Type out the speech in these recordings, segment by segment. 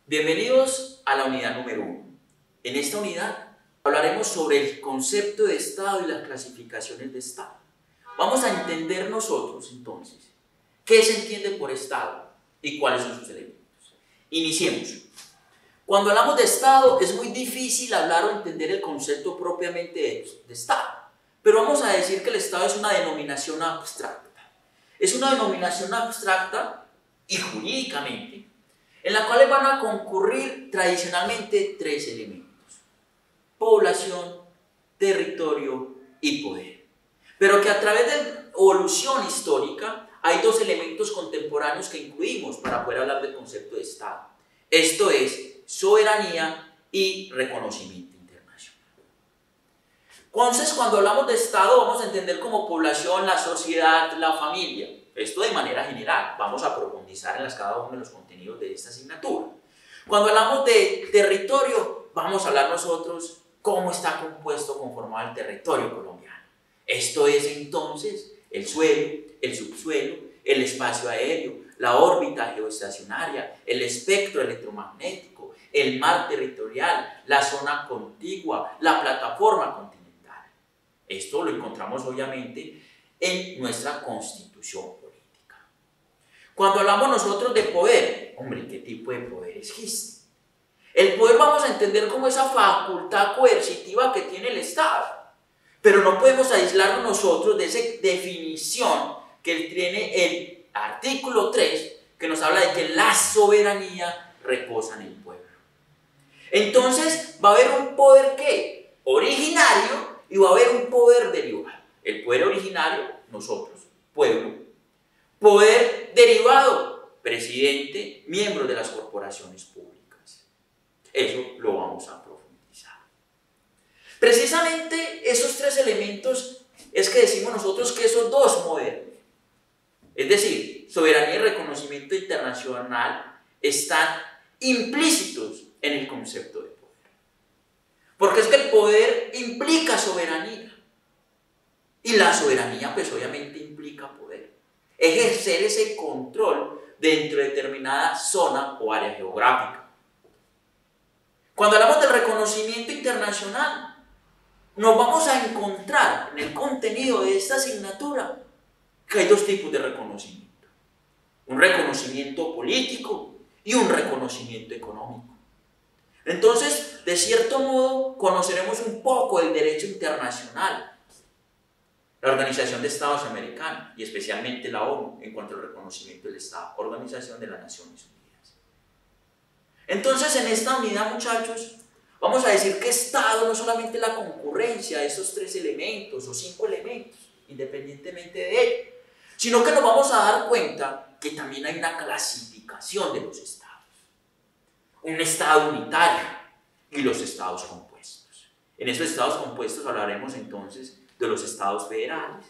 Bienvenidos a la unidad número 1. En esta unidad hablaremos sobre el concepto de Estado y las clasificaciones de Estado. Vamos a entender nosotros entonces qué se entiende por Estado y cuáles son sus elementos. Iniciemos. Cuando hablamos de Estado es muy difícil hablar o entender el concepto propiamente de Estado, pero vamos a decir que el Estado es una denominación abstracta. Es una denominación abstracta y jurídicamente en la cual van a concurrir tradicionalmente tres elementos: población, territorio y poder. Pero que a través de evolución histórica hay dos elementos contemporáneos que incluimos para poder hablar del concepto de Estado. Esto es soberanía y reconocimiento internacional. Entonces, cuando hablamos de Estado vamos a entender como población, la sociedad, la familia. Esto de manera general, vamos a profundizar en cada uno de los contenidos de esta asignatura. Cuando hablamos de territorio, vamos a hablar nosotros cómo está compuesto, conformado el territorio colombiano. Esto es entonces el suelo, el subsuelo, el espacio aéreo, la órbita geoestacionaria, el espectro electromagnético, el mar territorial, la zona contigua, la plataforma continental. Esto lo encontramos obviamente en nuestra Constitución política. Cuando hablamos nosotros de poder, hombre, ¿qué tipo de poder existe? El poder vamos a entender como esa facultad coercitiva que tiene el Estado, pero no podemos aislarnos nosotros de esa definición que tiene el artículo 3, que nos habla de que la soberanía reposa en el pueblo. Entonces va a haber un poder ¿qué? Originario, y va a haber un poder derivado. El poder originario, nosotros, pueblo. Poder derivado, presidente, miembros de las corporaciones públicas. Eso lo vamos a profundizar. Precisamente esos tres elementos es que decimos nosotros que esos dos modernos, es decir, soberanía y reconocimiento internacional, están implícitos en el concepto de poder. Porque es que el poder implica soberanía. Y la soberanía, pues obviamente implica poder. Ejercer ese control dentro de determinada zona o área geográfica. Cuando hablamos del reconocimiento internacional, nos vamos a encontrar en el contenido de esta asignatura que hay dos tipos de reconocimiento: un reconocimiento político y un reconocimiento económico. Entonces, de cierto modo, conoceremos un poco del derecho internacional, la Organización de Estados Americanos y especialmente la ONU en cuanto al reconocimiento del Estado, Organización de las Naciones Unidas. Entonces, en esta unidad, muchachos, vamos a decir que Estado no es solamente la concurrencia de esos tres elementos o 5 elementos, independientemente de ello, sino que nos vamos a dar cuenta que también hay una clasificación de los estados. Un estado unitario y los estados compuestos. En esos estados compuestos hablaremos entonces de los estados federales,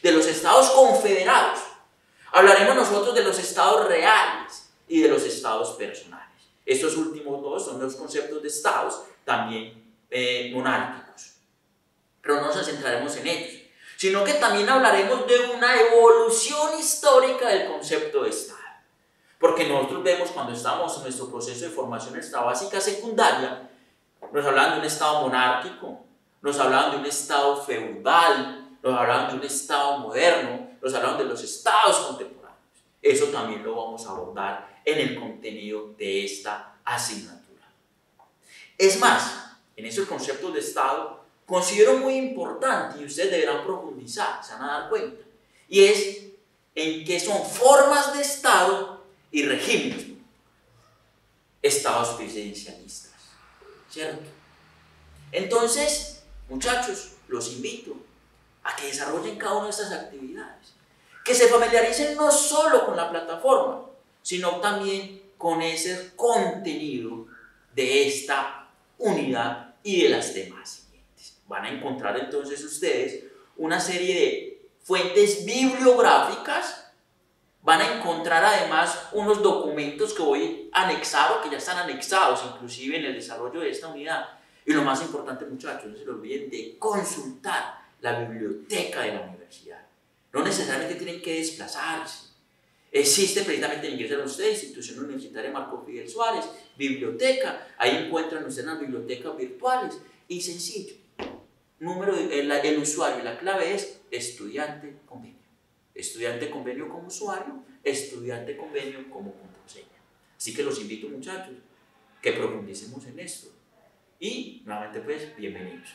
de los estados confederados. Hablaremos nosotros de los estados reales y de los estados personales. Estos últimos dos son los conceptos de estados también monárquicos, pero no nos centraremos en ellos, sino que también hablaremos de una evolución histórica del concepto de Estado. Porque nosotros vemos cuando estamos en nuestro proceso de formación en esta básica secundaria, nos hablan de un Estado monárquico, nos hablan de un Estado feudal, nos hablan de un Estado moderno, nos hablan de los Estados contemporáneos. Eso también lo vamos a abordar en el contenido de esta asignatura. Es más, en esos conceptos de Estado considero muy importante, y ustedes deberán profundizar, se van a dar cuenta, y es en qué son formas de Estado y regímenes. Estados presidencialistas, ¿cierto? Entonces, muchachos, los invito a que desarrollen cada una de estas actividades, que se familiaricen no solo con la plataforma, sino también con ese contenido de esta unidad y de las demás. Van a encontrar entonces ustedes una serie de fuentes bibliográficas, van a encontrar además unos documentos que voy a anexar o que ya están anexados inclusive en el desarrollo de esta unidad. Y lo más importante, muchachos, no se lo olviden de consultar la biblioteca de la universidad. No necesariamente tienen que desplazarse. Existe precisamente, ingresan a usted, Institución Universitaria Marco Fidel Suárez, biblioteca, ahí encuentran ustedes las bibliotecas virtuales, y sencillo, el usuario y la clave es estudiante convenio. Estudiante convenio como usuario, estudiante convenio como contraseña. Así que los invito, muchachos, que profundicemos en esto. Y nuevamente pues, bienvenidos.